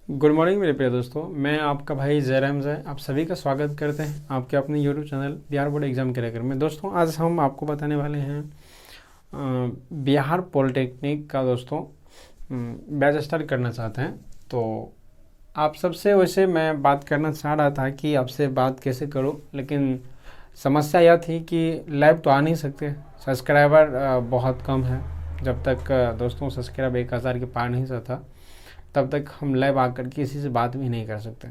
Good morning मेरे प्रिय दोस्तों, मैं आपका भाई जयराम जय आप सभी का स्वागत करते हैं आपके अपने YouTube channel Bihar board exam cracker में। दोस्तों आज हम आपको बताने वाले हैं बिहार पॉलिटेक्निक का दोस्तों बैच स्टार्ट करना चाहते हैं। तो आप सबसे वैसे मैं बात करना चाह रहा था कि आपसे बात कैसे करूं, लेकिन समस्या यह थी कि लाइव तो आ नहीं सकते, सब्सक्राइबर बहुत कम है। जब तक दोस्तों सब्सक्राइबर 1000 के पार नहीं जाता तब तक हम लाइव आकर किसी से बात भी नहीं कर सकते।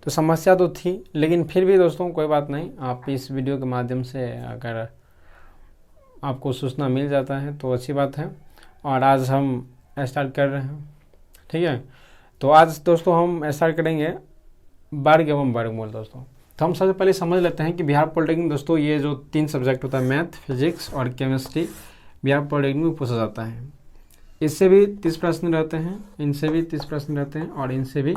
तो समस्या तो थी, लेकिन फिर भी दोस्तों कोई बात नहीं, आप इस वीडियो के माध्यम से अगर आपको सूचना मिल जाता है तो अच्छी बात है। और आज हम स्टार्ट कर रहे हैं, ठीक है। तो आज दोस्तों हम स्टार्ट करेंगे वर्ग एवं वर्गमूल। दोस्तों तो हम सबसे पहले समझ लेते हैं कि बिहार पॉलिटेक्निक दोस्तों ये जो 3 सब्जेक्ट होता है, मैथ, फिजिक्स और केमिस्ट्री, बिहार पॉलिटेक्निक में पूछा जाता है। इससे भी 30 प्रश्न रहते हैं, इनसे भी 30 प्रश्न रहते हैं और इनसे भी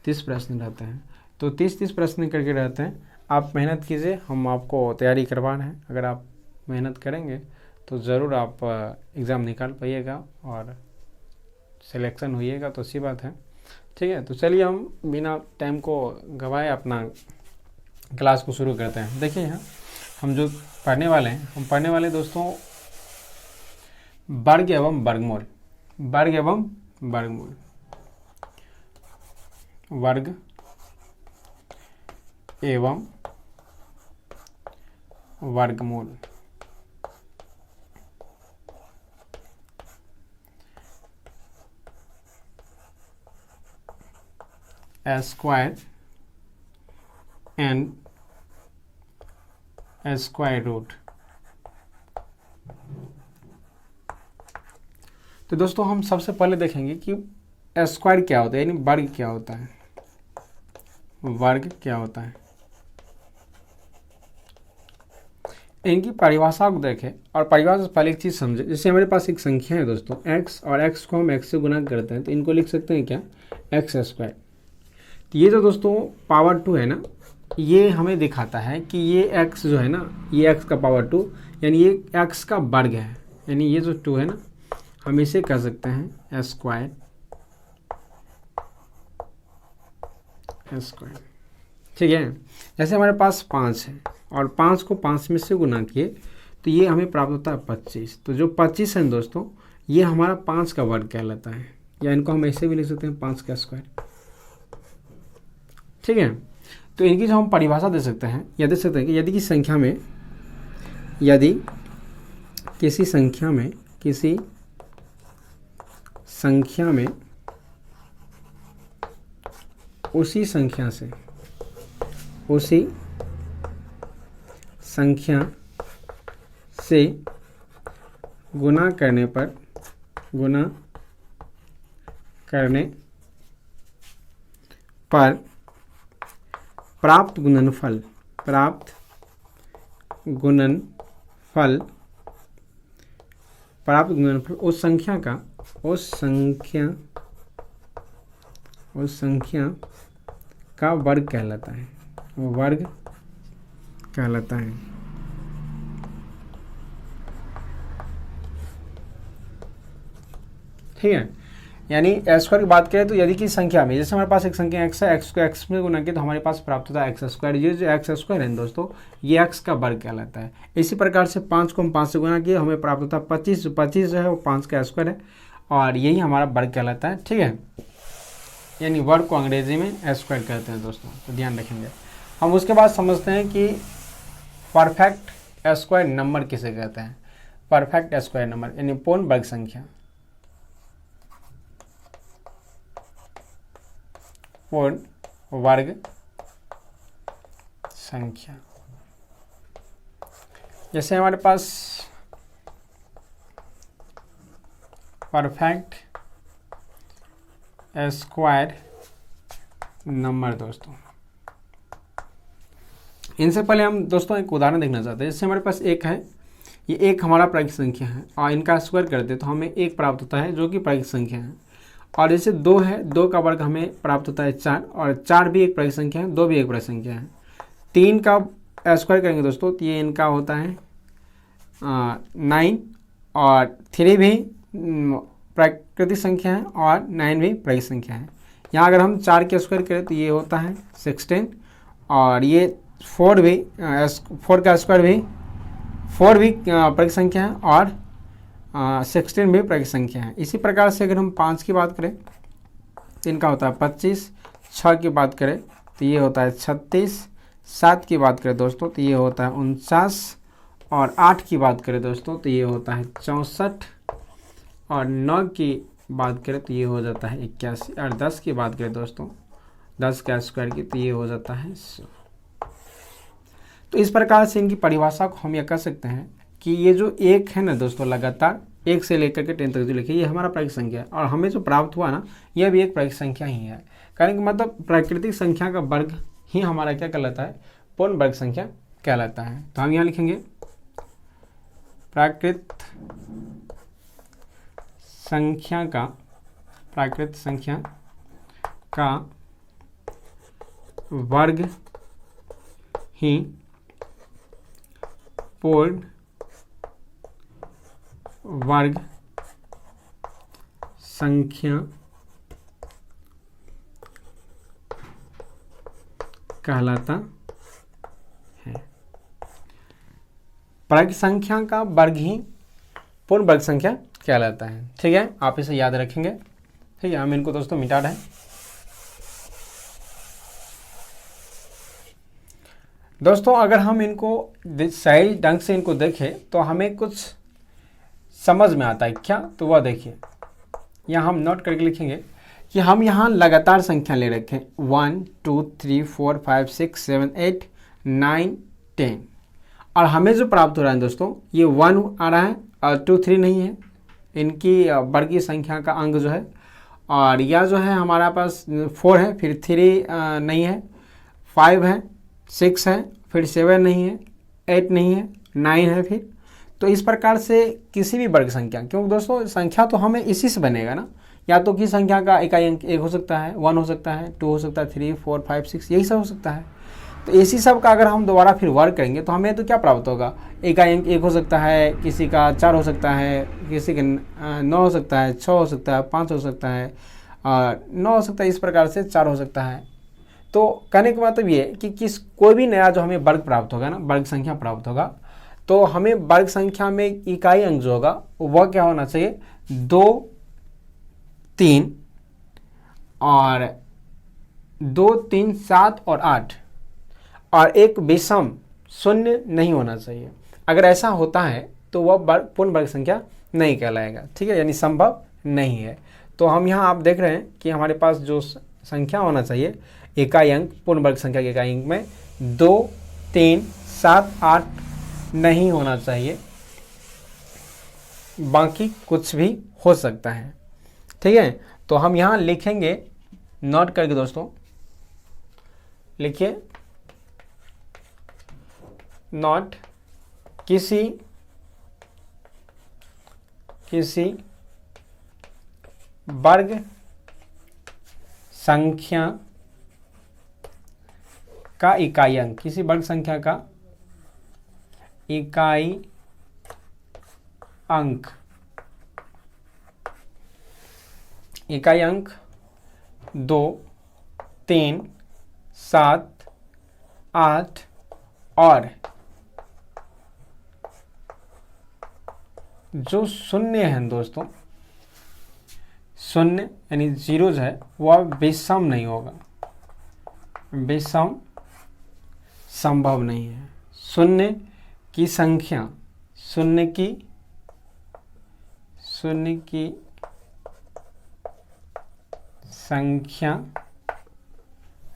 30 प्रश्न रहते हैं। तो 30-30 प्रश्न करके रहते हैं। आप मेहनत कीजिए, हम आपको तैयारी करवा रहे हैं। अगर आप मेहनत करेंगे तो ज़रूर आप एग्ज़ाम निकाल पाइएगा और सिलेक्शन होइएगा, तो अच्छी बात है, ठीक है। तो चलिए हम बिना टाइम को गवाए अपना क्लास को शुरू करते हैं। देखिए यहाँ हम जो पढ़ने वाले हैं, हम पढ़ने वाले दोस्तों वर्ग एवं वर्गमूल। वर्ग एवं वर्गमूल, वर्ग एवं वर्गमूल। Square and square root. तो दोस्तों हम सबसे पहले देखेंगे कि स्क्वायर क्या होता है, यानी वर्ग क्या होता है। वर्ग क्या होता है, इनकी परिभाषा को देखें और परिभाषा से पहले एक चीज़ समझे। जैसे हमारे पास एक संख्या है दोस्तों x, और x को हम x से गुना करते हैं तो इनको लिख सकते हैं क्या, एक्स स्क्वायर। तो ये जो दोस्तों पावर 2 है ना, ये हमें दिखाता है कि ये x जो है ना, ये x का पावर 2 यानी ये x का वर्ग है। यानी ये जो 2 है ना, हम इसे कह सकते हैं स्क्वायर, स्क्वायर, ठीक है। जैसे हमारे पास 5 है और 5 को 5 में से गुना किए तो ये हमें प्राप्त होता है 25। तो जो 25 है दोस्तों, ये हमारा 5 का वर्ग कहलाता है, या इनको हम ऐसे भी लिख सकते हैं 5 का स्क्वायर, ठीक है। तो इनकी जो हम परिभाषा दे सकते हैं, या दे सकते हैं कि यदि किसी संख्या में उसी संख्या से गुना करने पर प्राप्त गुणनफल उस संख्या का वर्ग कहलाता है, वो वर्ग कहलाता है, ठीक है। यानी स्क्वायर की बात करें तो यदि की संख्या में, जैसे हमारे पास एक संख्या x है, x को x में गुना किया तो हमारे पास प्राप्त होता है एक्स स्क्वायर। ये जो एक्स स्क्वायर है दोस्तों, ये x का वर्ग कहलाता है। इसी प्रकार से 5 को हम 5 से गुना किए, हमें प्राप्त होता है 25। 25 जो है वो 5 का स्क्वायर है और यही हमारा वर्ग कहलाता है, ठीक है। यानी वर्ग को अंग्रेजी में स्क्वायर कहते हैं दोस्तों, तो ध्यान रखेंगे। हम उसके बाद समझते हैं कि परफेक्ट स्क्वायर नंबर किसे कहते हैं। परफेक्ट स्क्वायर नंबर यानी पूर्ण वर्ग संख्या, पूर्ण वर्ग संख्या। जैसे हमारे पास परफेक्ट स्क्वायर नंबर दोस्तों, इनसे पहले हम दोस्तों एक उदाहरण देखना चाहते हैं। जैसे हमारे पास एक है, ये एक हमारा प्राकृतिक संख्या है और इनका स्क्वायर करते तो हमें एक प्राप्त होता है जो कि प्राकृतिक संख्या है। और जैसे 2 है, 2 का वर्ग हमें प्राप्त होता है 4, और 4 भी एक प्राकृतिक संख्या है, 2 भी एक प्राकृतिक संख्या है। 3 का स्क्वायर करेंगे दोस्तों तो ये इनका होता है 9, और 3 भी प्राकृतिक संख्या है और 9 भी प्राकृतिक संख्या है। यहाँ अगर हम 4 के स्क्वायर करें तो ये होता है 16, और ये 4 का स्क्वायर भी 4 भी प्राकृतिक संख्या है और 16 भी प्राकृतिक संख्या है। इसी प्रकार से अगर हम 5 की बात करें तो इनका होता है 25, 6 की बात करें तो ये होता है 36, 7 की बात करें दोस्तों तो ये होता है 49, और 8 की बात करें दोस्तों तो ये होता है 64, और 9 की बात करें तो ये हो जाता है 81, और 10 की बात करें दोस्तों 10 का स्क्वायर की तो ये हो जाता है 100। तो इस प्रकार से इनकी परिभाषा को हम यह कह सकते हैं कि ये जो एक है ना दोस्तों, लगातार 1 से लेकर के 10 तक जो लिखी ये हमारा प्राकृतिक संख्या है, और हमें जो प्राप्त हुआ ना यह भी एक प्राकृतिक संख्या ही है। कारण कि मतलब प्राकृतिक संख्या का वर्ग ही हमारा क्या कहलाता है, पूर्ण वर्ग संख्या कहलाता है। तो हम यहाँ लिखेंगे प्राकृतिक संख्या का वर्ग ही पूर्ण वर्ग संख्या कहलाता है। प्राकृतिक संख्या का वर्ग ही पूर्ण वर्ग संख्या कहलाता है। ठीक है, आप इसे याद रखेंगे। ठीक है, हम इनको दोस्तों मिटा रहे हैं। दोस्तों अगर हम इनको सही ढंग से इनको देखें तो हमें कुछ समझ में आता है क्या, तो वह देखिए यहाँ हम नोट करके लिखेंगे कि हम यहाँ लगातार संख्या ले रखे 1 2 3 4 5 6 7 8 9 10, और हमें जो प्राप्त हो रहा है दोस्तों ये 1 आ रहा है और 2 3 नहीं है, इनकी वर्गीय संख्या का अंक जो है, और यह जो है हमारा पास 4 है, फिर 3 नहीं है, 5 है, 6 है, फिर 7 नहीं है, 8 नहीं है, 9 है फिर। तो इस प्रकार से किसी भी वर्ग संख्या, क्योंकि दोस्तों संख्या तो हमें इसी से बनेगा ना, या तो किसी संख्या का इकाई अंक 1 हो सकता है, 1 हो सकता है, 2 हो सकता है, 3 4 5 6 यही सब हो सकता है। तो इसी सब का अगर हम दोबारा फिर वर्ग करेंगे तो हमें तो क्या प्राप्त होगा, इकाई अंक 1 हो सकता है, किसी का 4 हो सकता है, किसी का 9 हो सकता है, 6 हो सकता है, 5 हो सकता है, 9 हो सकता है, इस प्रकार से 4 हो सकता है। तो कहने का मतलब ये कि कोई भी नया जो हमें वर्ग प्राप्त होगा ना, वर्ग संख्या प्राप्त होगा, तो हमें वर्ग संख्या में इकाई अंक जो होगा वह क्या होना चाहिए, 2 3 और 2 3 7 और 8, और एक विषम शून्य नहीं होना चाहिए। अगर ऐसा होता है तो वह पूर्ण वर्ग संख्या नहीं कहलाएगा। ठीक है, यानी संभव नहीं है। तो हम यहाँ आप देख रहे हैं कि हमारे पास जो संख्या होना चाहिए इकाई अंक, पूर्ण वर्ग संख्या के इकाई अंक में 2 3 7 8 नहीं होना चाहिए, बाकी कुछ भी हो सकता है। ठीक है, तो हम यहाँ लिखेंगे नोट करके दोस्तों, लिखिए नोट किसी वर्ग संख्या का इकाई अंक, किसी वर्ग संख्या का इकाई अंक 2 3 7 8 और जो शून्य है दोस्तों, शून्य यानी जीरोज है, वह विषम नहीं होगा, विषम संभव नहीं है। शून्य की संख्या, शून्य की संख्या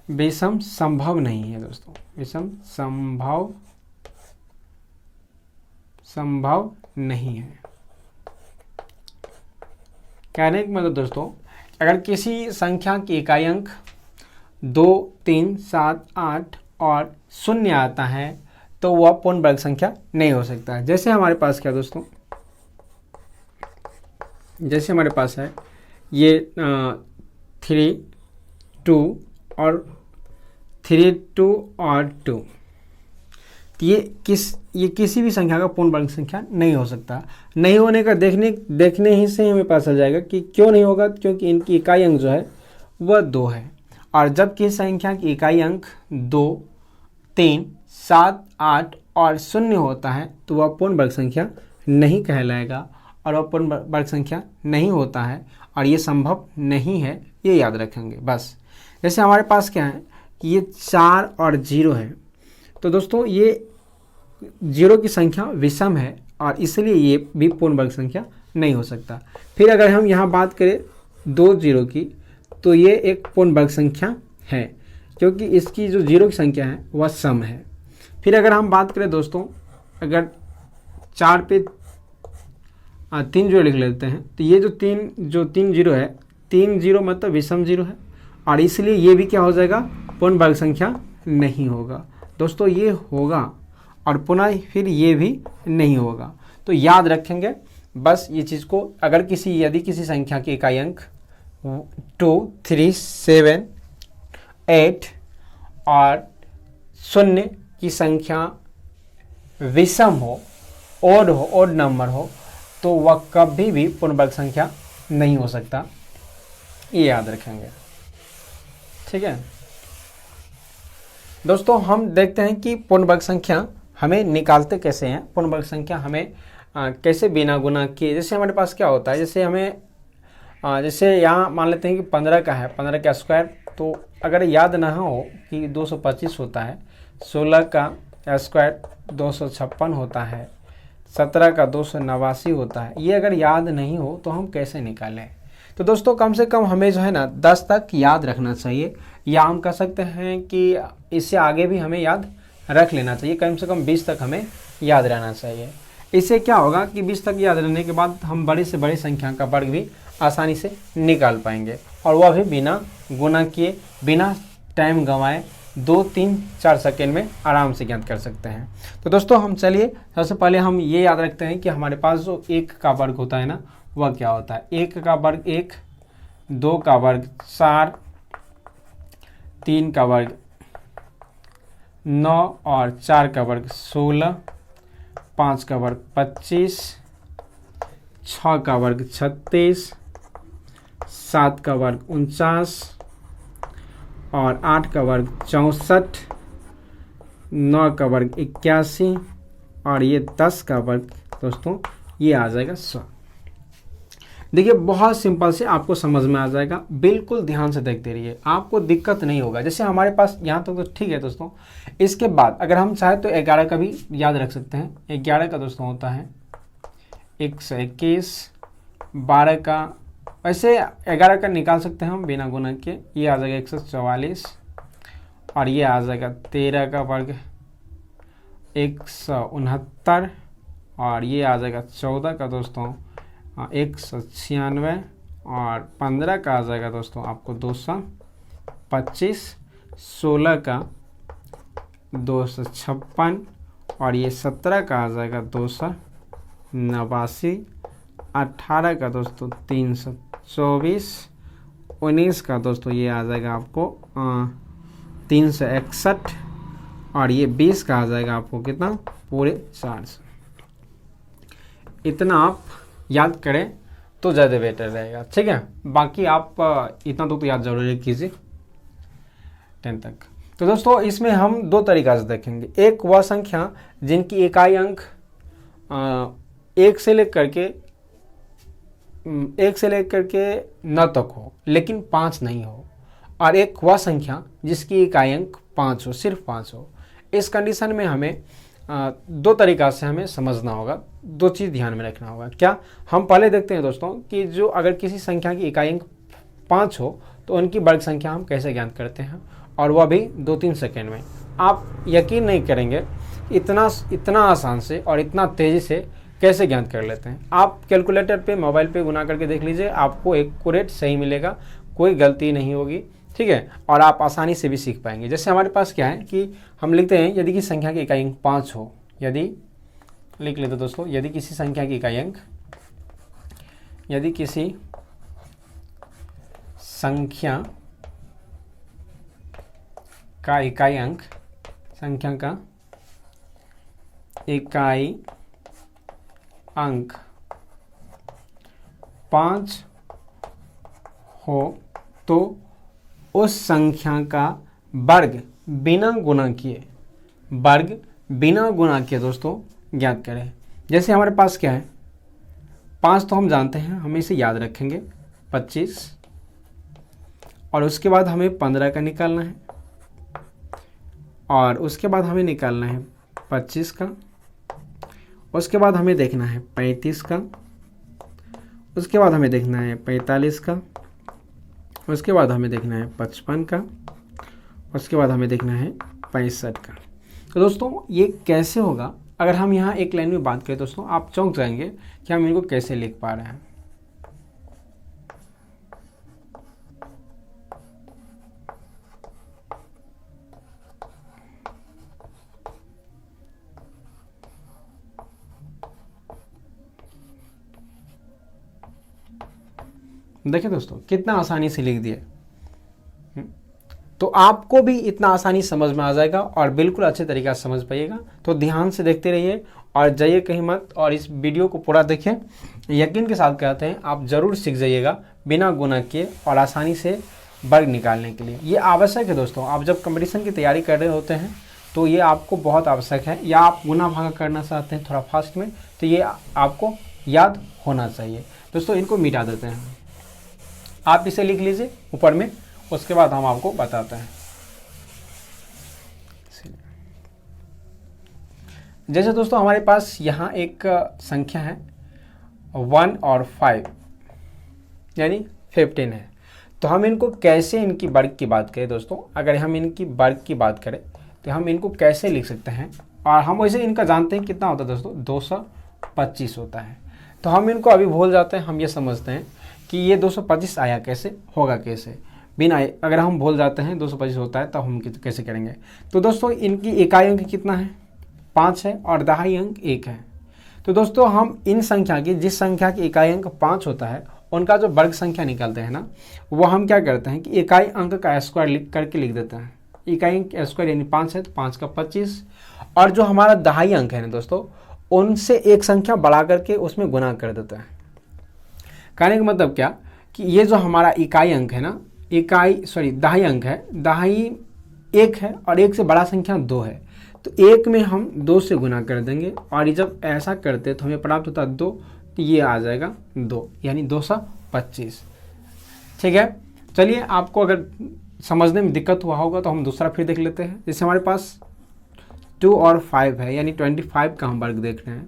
विषम संभव नहीं है दोस्तों, विषम संभव नहीं है। कहने का मतलब दोस्तों, अगर किसी संख्या की इकाई अंक 2 3 7 8 और शून्य आता है तो वह पूर्ण वर्ग संख्या नहीं हो सकता है। जैसे हमारे पास क्या दोस्तों, जैसे हमारे पास है ये 3 2 और 3 2 और 2, तो ये किसी भी संख्या का पूर्ण वर्ग संख्या नहीं हो सकता। नहीं होने का देखने ही से हमें पता चल जाएगा कि क्यों नहीं होगा, क्योंकि इनकी इकाई अंक जो है वह 2 है। और जब किसी संख्या की इकाई अंक 2, 3, 7, 8 और 0 होता है तो वह पूर्ण वर्ग संख्या नहीं कहलाएगा, और वह पूर्ण वर्ग संख्या नहीं होता है, और ये संभव नहीं है, ये याद रखेंगे बस। जैसे हमारे पास क्या है कि ये 4 और 0 है, तो दोस्तों ये 0 की संख्या विषम है और इसलिए ये भी पूर्ण वर्ग संख्या नहीं हो सकता। फिर अगर हम यहाँ बात करें 2 0 की, तो ये एक पूर्ण वर्ग संख्या है, क्योंकि इसकी जो 0 की संख्या है वह सम है। फिर अगर हम बात करें दोस्तों, अगर 4 पे 3 0 लिख लेते हैं, तो ये जो 3 0 है, 3 0 मतलब विषम 0 है, और इसलिए ये भी क्या हो जाएगा, पूर्ण वर्ग संख्या नहीं होगा। दोस्तों ये होगा और पुनः फिर ये भी नहीं होगा। तो याद रखेंगे बस ये चीज़ को। अगर यदि किसी संख्या की इकाई अंक 2, 3, 7, 8 और 0 की संख्या विषम हो, ओड नंबर हो, तो वह कभी भी पूर्ण वर्ग संख्या नहीं हो सकता, ये याद रखेंगे। ठीक है दोस्तों, हम देखते हैं कि पूर्ण वर्ग संख्या हमें निकालते कैसे हैं। पूर्ण वर्ग संख्या हमें कैसे बिना गुना किए, जैसे हमारे पास क्या होता है, जैसे हमें जैसे यहाँ मान लेते हैं कि 15 का है, 15 का स्क्वायर, तो अगर याद ना हो कि 225 होता है, 16 का स्क्वायर 256 होता है, 17 का 289 होता है, ये अगर याद नहीं हो तो हम कैसे निकालें। तो दोस्तों कम से कम हमें जो है ना 10 तक याद रखना चाहिए, या हम कह सकते हैं कि इससे आगे भी हमें याद रख लेना चाहिए, कम से कम 20 तक हमें याद रहना चाहिए। इससे क्या होगा कि 20 तक याद रहने के बाद हम बड़ी से बड़ी संख्या का वर्ग भी आसानी से निकाल पाएंगे, और वह भी बिना गुना किए, बिना टाइम गंवाए, 2, 3, 4 सेकेंड में आराम से ज्ञात कर सकते हैं। तो दोस्तों हम चलिए सबसे पहले हम ये याद रखते हैं कि हमारे पास जो 1 का वर्ग होता है ना, वह क्या होता है। 1 का वर्ग 1, 2 का वर्ग 4, 3 का वर्ग 9 और 4 का वर्ग 16, 5 का वर्ग 25, 6 का वर्ग 36, 7 का वर्ग 49 और 8 का वर्ग 64, 9 का वर्ग 81 और ये 10 का वर्ग दोस्तों ये आ जाएगा 100। देखिए बहुत सिंपल से आपको समझ में आ जाएगा, बिल्कुल ध्यान से देखते रहिए, आपको दिक्कत नहीं होगा। जैसे हमारे पास यहाँ तक तो ठीक है दोस्तों। इसके बाद अगर हम चाहे तो 11 का भी याद रख सकते हैं। 11 का दोस्तों होता है 121, 12 का, वैसे 11 का निकाल सकते हैं हम बिना गुणा के, ये आ जाएगा 144 और ये आ जाएगा 13 का वर्ग 169 और ये आ जाएगा 14 का दोस्तों 196 और 15 का आ जाएगा दोस्तों आपको 225, 16 का 256 और ये 17 का आ जाएगा 289, 18 का दोस्तों 324, 19 का दोस्तों ये आ जाएगा आपको 361 और ये 20 का आ जाएगा आपको कितना, पूरे 400। इतना आप याद करें तो ज़्यादा बेटर रहेगा। ठीक है, बाकी आप इतना तो याद जरूर कीजिए 10 तक। तो दोस्तों इसमें हम 2 तरीका से देखेंगे। एक वह संख्या जिनकी इकाई अंक 1 से लेकर के 9 तक हो लेकिन 5 नहीं हो, और एक वह संख्या जिसकी इकाई अंक 5 हो, सिर्फ 5 हो। इस कंडीशन में हमें 2 तरीका से हमें समझना होगा, 2 चीज़ ध्यान में रखना होगा। क्या, हम पहले देखते हैं दोस्तों कि जो अगर किसी संख्या की इकाई अंक 5 हो तो उनकी वर्ग संख्या हम कैसे ज्ञात करते हैं, और वह भी 2-3 सेकेंड में। आप यकीन नहीं करेंगे इतना आसान से और इतना तेज़ी से कैसे ज्ञात कर लेते हैं। आप कैलकुलेटर पे, मोबाइल पे गुना करके देख लीजिए, आपको एक्यूरेट सही मिलेगा, कोई गलती नहीं होगी। ठीक है, और आप आसानी से भी सीख पाएंगे। जैसे हमारे पास क्या है कि हम लिखते हैं यदि किसी संख्या की इकाई अंक 5 हो, यदि लिख लेते दोस्तों, यदि किसी संख्या की इकाई अंक, यदि किसी संख्या का इकाई अंक, संख्या का इकाई अंक 5 हो तो उस संख्या का वर्ग बिना गुणा किए, वर्ग बिना गुणा किए दोस्तों ज्ञात करें। जैसे हमारे पास क्या है, 5 तो हम जानते हैं, हमें इसे याद रखेंगे 25, और उसके बाद हमें 15 का निकालना है, और उसके बाद हमें निकालना है 25 का, उसके बाद हमें देखना है 35 का, उसके बाद हमें देखना है 45 का, उसके बाद हमें देखना है 55 का, उसके बाद हमें देखना है 65 का। तो दोस्तों ये कैसे होगा, अगर हम यहाँ एक लाइन में बात करें दोस्तों, आप चौंक जाएंगे कि हम इनको कैसे लिख पा रहे हैं। देखिए दोस्तों कितना आसानी से लिख दिए। तो आपको भी इतना आसानी समझ में आ जाएगा और बिल्कुल अच्छे तरीके से समझ पाइएगा। तो ध्यान से देखते रहिए और जाइए कहीं मत, और इस वीडियो को पूरा देखें। यकीन के साथ कहते हैं आप ज़रूर सीख जाइएगा बिना गुणा किए और आसानी से वर्ग निकालने के लिए। ये आवश्यक है दोस्तों, आप जब कंपटीशन की तैयारी कर रहे होते हैं तो ये आपको बहुत आवश्यक है, या आप गुना भागा करना चाहते हैं थोड़ा फास्ट में, तो ये आपको याद होना चाहिए। दोस्तों इनको मिटा देते हैं, आप इसे लिख लीजिए ऊपर में, उसके बाद हम आपको बताते हैं। जैसे दोस्तों हमारे पास यहाँ एक संख्या है 1 और 5 यानी 15 है। तो हम इनको कैसे, इनकी वर्ग की बात करें दोस्तों, अगर हम इनकी वर्ग की बात करें तो हम इनको कैसे लिख सकते हैं, और हम वैसे इनका जानते हैं कितना होता है दोस्तों, 225 होता है। तो हम इनको अभी भूल जाते हैं, हम ये समझते हैं कि ये 225 आया कैसे, होगा कैसे, बिना, अगर हम भूल जाते हैं 225 होता है तो हम कैसे करेंगे। तो दोस्तों इनकी इकाई अंक कितना है, 5 है, और दहाई अंक 1 है। तो दोस्तों हम इन संख्या की, जिस संख्या की इकाई अंक 5 होता है, उनका जो वर्ग संख्या निकालते हैं ना, वो हम क्या करते हैं कि इकाई अंक का स्क्वायर लिख करके लिख देते हैं। इकाई अंक स्क्वायर यानी 5 है तो 5 का 25, और जो हमारा दहाई अंक है ना दोस्तों, उनसे एक संख्या बढ़ा करके उसमें गुना कर देते हैं। कहने का मतलब क्या कि ये जो हमारा इकाई अंक है ना, दहाई अंक है, दहाई 1 है और 1 से बड़ा संख्या 2 है, तो 1 में हम 2 से गुना कर देंगे, और जब ऐसा करते तो हमें प्राप्त होता 2, तो ये आ जाएगा 2 यानी 225। ठीक है, चलिए आपको अगर समझने में दिक्कत हुआ होगा तो हम दूसरा फिर देख लेते हैं। जैसे हमारे पास 2 और 5 है यानी 25 का हम वर्ग देख रहे हैं।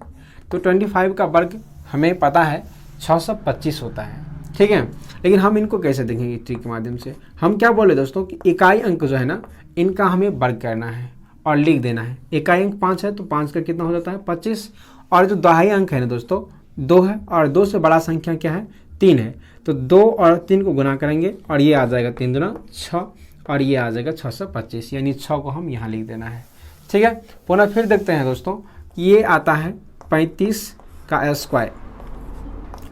तो 25 का वर्ग हमें पता है 625 होता है, ठीक है। लेकिन हम इनको कैसे देखेंगे, ट्रिक के माध्यम से। हम क्या बोले दोस्तों कि इकाई अंक जो है ना, इनका हमें वर्ग करना है और लिख देना है। इकाई अंक 5 है तो 5 का कितना हो जाता है 25, और जो दहाई अंक है ना दोस्तों 2 है, और 2 से बड़ा संख्या क्या है 3 है, तो 2 और 3 को गुना करेंगे और ये आ जाएगा 3 दूना 6, और ये आ जाएगा 625 यानी 6 को हम यहाँ लिख देना है। ठीक है, पुनः फिर देखते हैं दोस्तों, ये आता है 35 का स्क्वायर।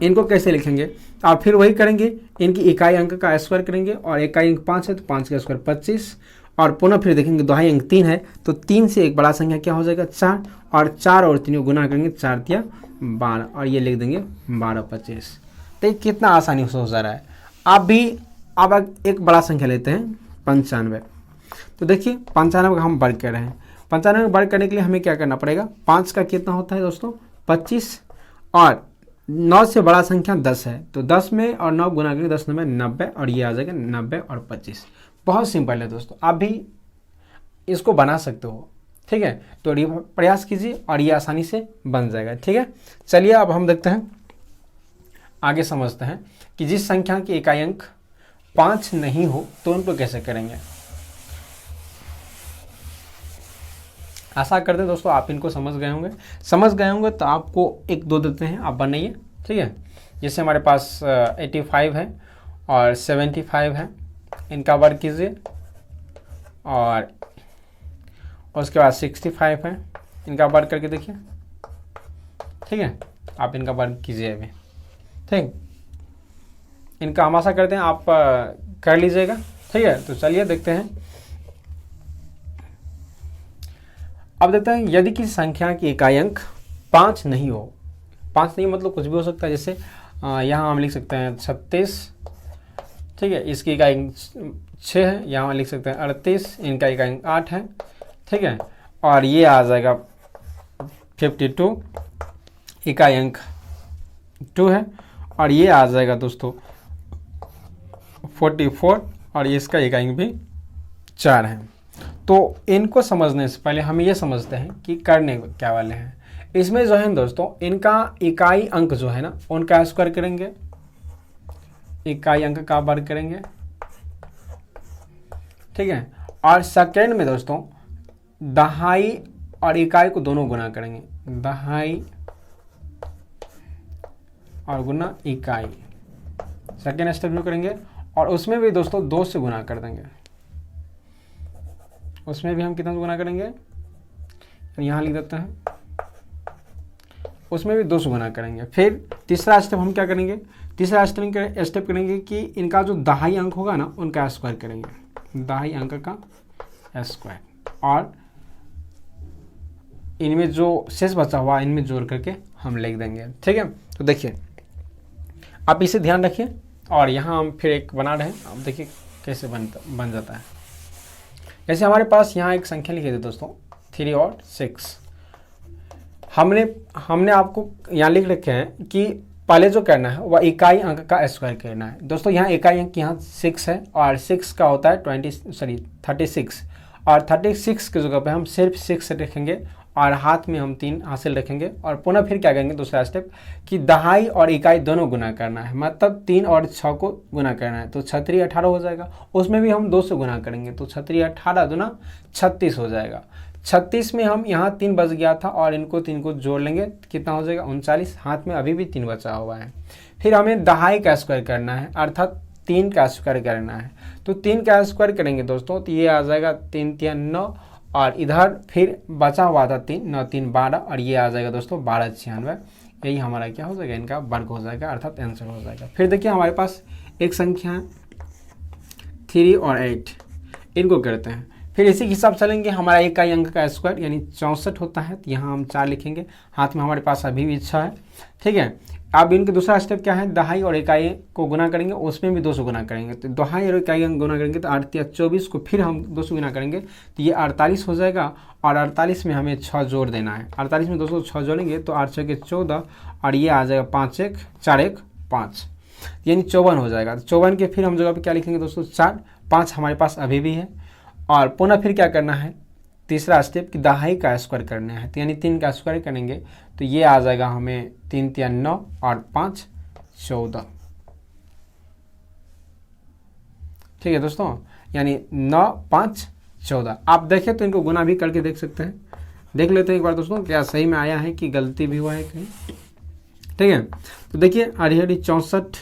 इनको कैसे लिखेंगे, आप फिर वही करेंगे, इनकी इकाई अंक का स्क्वायर करेंगे, और इकाई अंक 5 है तो 5 का स्क्वायर 25, और पुनः फिर देखेंगे दहाई अंक 3 है तो 3 से एक बड़ा संख्या क्या हो जाएगा 4, और 4 और 3 को गुना करेंगे, 4 तिया 12, और ये लिख देंगे 1225। तो कितना आसानी से हो जा रहा है। आप भी अब एक बड़ा संख्या लेते हैं 95। तो देखिए 95 का हम वर्ग कर रहे हैं। 95 का वर्ग करने के लिए हमें क्या करना पड़ेगा, 5 का कितना होता है दोस्तों 25, और 9 से बड़ा संख्या 10 है, तो 10 में और 9 गुना करेंगे 10 में 90, और ये आ जाएगा 90 और 25। बहुत सिंपल है दोस्तों, आप भी इसको बना सकते हो। ठीक है, तो प्रयास कीजिए और ये आसानी से बन जाएगा। ठीक है, चलिए अब हम देखते हैं, आगे समझते हैं कि जिस संख्या की इकाई अंक 5 नहीं हो तो उनको कैसे करेंगे। आशा करते हैं दोस्तों आप इनको समझ गए होंगे तो आपको 1-2 देते हैं, आप बनाइए। ठीक है, जैसे हमारे पास 85 है और 75 है, इनका वर्ग कीजिए, और उसके बाद 65 है, इनका वर्ग करके देखिए। ठीक है, आप इनका वर्ग कीजिए अभी। ठीक, इनका हम आशा करते हैं आप कर लीजिएगा। ठीक है, तो चलिए देखते हैं। अब देखते हैं यदि किसी संख्या की इकाई अंक 5 नहीं हो, 5 नहीं मतलब कुछ भी हो सकता है, जैसे यहाँ हम लिख सकते हैं 36, ठीक है, इसकी इकाई अंक 6 है, यहाँ लिख सकते हैं 38, इनका इकाई अंक 8 है, ठीक है, और ये आ जाएगा 52, इकाई अंक 2 है, और ये आ जाएगा दोस्तों 44, और इसका इकाई अंक भी 4 है। तो इनको समझने से पहले हम ये समझते हैं कि करने क्या वाले हैं। इसमें जो है दोस्तों, इनका इकाई अंक जो है ना, उनका स्क्वायर करेंगे, इकाई अंक का वर्ग करेंगे, ठीक है, और सेकेंड में दोस्तों दहाई और इकाई को दोनों गुना करेंगे, दहाई और गुना इकाई, सेकेंड स्टेप में करेंगे, और उसमें भी दोस्तों 2 से गुना कर देंगे, उसमें भी हम कितना से गुना करेंगे, यहाँ लिख देते हैं, उसमें भी 2 से गुना करेंगे। फिर तीसरा स्टेप हम क्या करेंगे, तीसरा स्टेप करेंगे कि इनका जो दहाई अंक होगा ना, उनका स्क्वायर करेंगे, दहाई अंक का स्क्वायर, और इनमें जो शेष बचा हुआ इनमें जोड़ करके हम लिख देंगे, ठीक है। तो देखिए आप इसे ध्यान रखिए, और यहाँ हम फिर एक बना रहे हैं, अब देखिए कैसे बन जाता है। जैसे हमारे पास यहाँ एक संख्या लिखी थी दोस्तों 3 और 6, हमने आपको यहाँ लिख रखे हैं कि पहले जो करना है वह इकाई अंक का स्क्वायर करना है। दोस्तों यहाँ इकाई अंक यहाँ 6 है, और 6 का होता है 36, और 36 की जगह पे हम सिर्फ 6 रखेंगे, और हाथ में हम 3 हासिल रखेंगे, और पुनः फिर क्या करेंगे, दूसरा स्टेप कि दहाई और इकाई दोनों गुना करना है, मतलब 3 और 6 को गुना करना है, तो 6 18 हो जाएगा, उसमें भी हम 2 से गुना करेंगे, तो 6 18 दूना 36 हो जाएगा। 36 में हम यहाँ 3 बच गया था, और इनको 3 को जोड़ लेंगे, कितना हो जाएगा 39, हाथ में अभी भी 3 बचा हुआ है। फिर हमें दहाई का स्क्वायर करना है, अर्थात 3 का स्क्वायर करना है, तो 3 का स्क्वायर करेंगे दोस्तों, तो ये आ जाएगा 3 3 9, और इधर फिर बचा हुआ था 3 9 3 12, और ये आ जाएगा दोस्तों 12 96, यही हमारा क्या हो जाएगा, इनका वर्ग हो जाएगा, अर्थात आंसर हो जाएगा। फिर देखिए हमारे पास एक संख्या है 3 और 8, इनको करते हैं, फिर इसी के हिसाब चलेंगे। हमारा इकाई अंक का स्क्वायर यानी 64 होता है, तो यहाँ हम 4 लिखेंगे, हाथ में हमारे पास अभी भी 6 है, ठीक है। अब इनके दूसरा स्टेप क्या है, दहाई और इकाई को गुना करेंगे, उसमें भी 2 से गुना करेंगे, तो दहाई और इकाई अंक गुना करेंगे तो 8 या 24 को फिर हम 2 से गुना करेंगे, तो ये 48 हो जाएगा, और 48 में हमें 6 जोड़ देना है, 48 में दोस्तों 6 जोड़ेंगे तो 8 6 के 14, और ये आ जाएगा 5 1 4 1 5, यानी 54 हो जाएगा। तो 54 के फिर हम जगह पे क्या लिखेंगे दोस्तों 4, 5 हमारे पास अभी भी है, और पुनः फिर क्या करना है, तीसरा स्टेप कि दहाई का स्क्वायर करना है, तो यानी 3 का स्क्वायर करेंगे, तो ये आ जाएगा हमें 3 3 9 और 5 14, ठीक है दोस्तों, यानी 9 5 14। आप देखें तो इनको गुना भी करके देख सकते हैं, देख लेते हैं एक बार दोस्तों क्या सही में आया है कि गलती भी हुआ है कहीं, ठीक है। तो देखिए आड़ी 64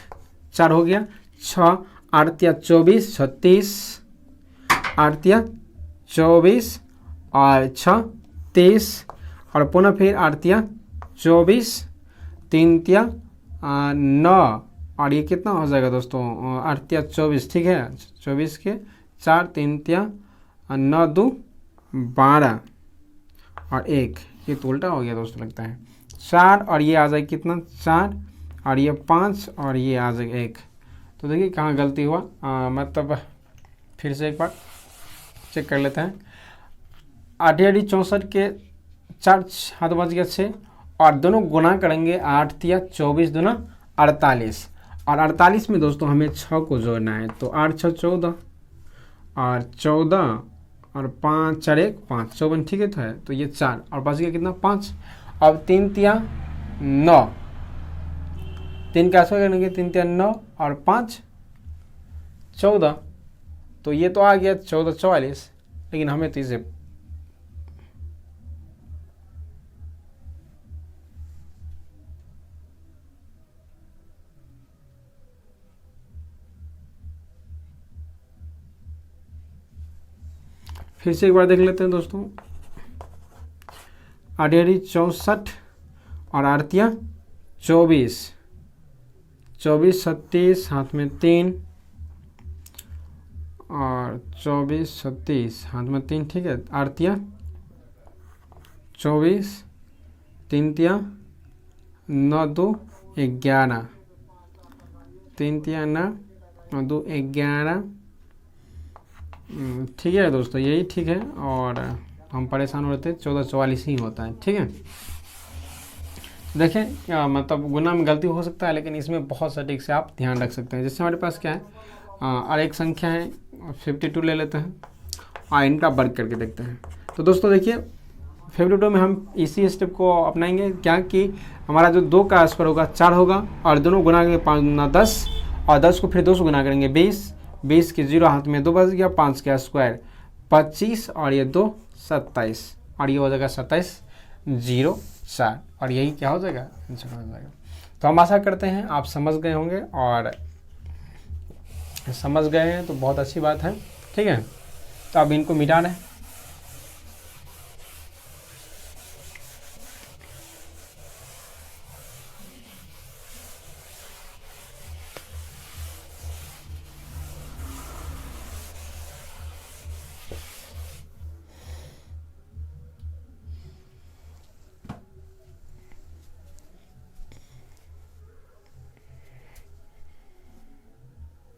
4 हो गया, 6 8 24 36, 8 24 और 6 30, और पुनः फिर 8 24 3 9, और ये कितना हो जाएगा दोस्तों 8 24, ठीक है, 24 के 4 3 9 2 12, और 1, ये तो उल्टा हो गया दोस्तों लगता है, 4, और ये आ जाएगा कितना 4, और ये 5, और ये आ जाएगा 1। तो देखिए कहाँ गलती हुआ, मतलब फिर से एक बार चेक कर लेते हैं। 8 64 के 4 हाथ बच गया 6, और दोनों गुना करेंगे, 8 24 दूना 48, और 48 में दोस्तों हमें 6 को जोड़ना है, तो 8 6 14, और 14 और 5 4 1 5, 54, ठीक है, तो ये 4, और बच गया कितना 5। अब 3 3 9, 3 का स्क्वायर करेंगे, 3 3 9 और 5 14, तो ये तो आ गया 14 44, लेकिन हमें तो इसे फिर से एक बार देख लेते हैं दोस्तों। 8 64 और 8 24, 24 37, हाथ में 3, और 24 37 हाथ में 3, ठीक है, 8 24, 3 तिया 9 2 11, 3 तिया 9 और 2 11। ठीक है दोस्तों, यही ठीक है। और हम परेशान हो रहे थे, 1444 ही होता है। ठीक है, देखें मतलब गुना में गलती हो सकता है, लेकिन इसमें बहुत सटीक से आप ध्यान रख सकते हैं। जैसे हमारे पास क्या है, और एक संख्या है 52 ले लेते हैं और इनका वर्ग करके देखते हैं। तो दोस्तों देखिए 52 में हम इसी स्टेप को अपनाएंगे, क्या कि हमारा जो 2 का स्क्वायर होगा 4 होगा, और दोनों गुना करेंगे 5 गुना 10, और 10 को फिर 2 से गुना करेंगे 20, 20 के 0 हाथ में 2 बच गया, 5 का स्क्वायर 25, और ये 2 27, और ये हो जाएगा 27 0 4, और यही क्या हो जाएगा, आंसर हो जाएगा। तो हम आशा करते हैं आप समझ गए होंगे, और समझ गए हैं तो बहुत अच्छी बात है। ठीक है, तो अब इनको मिटा दें।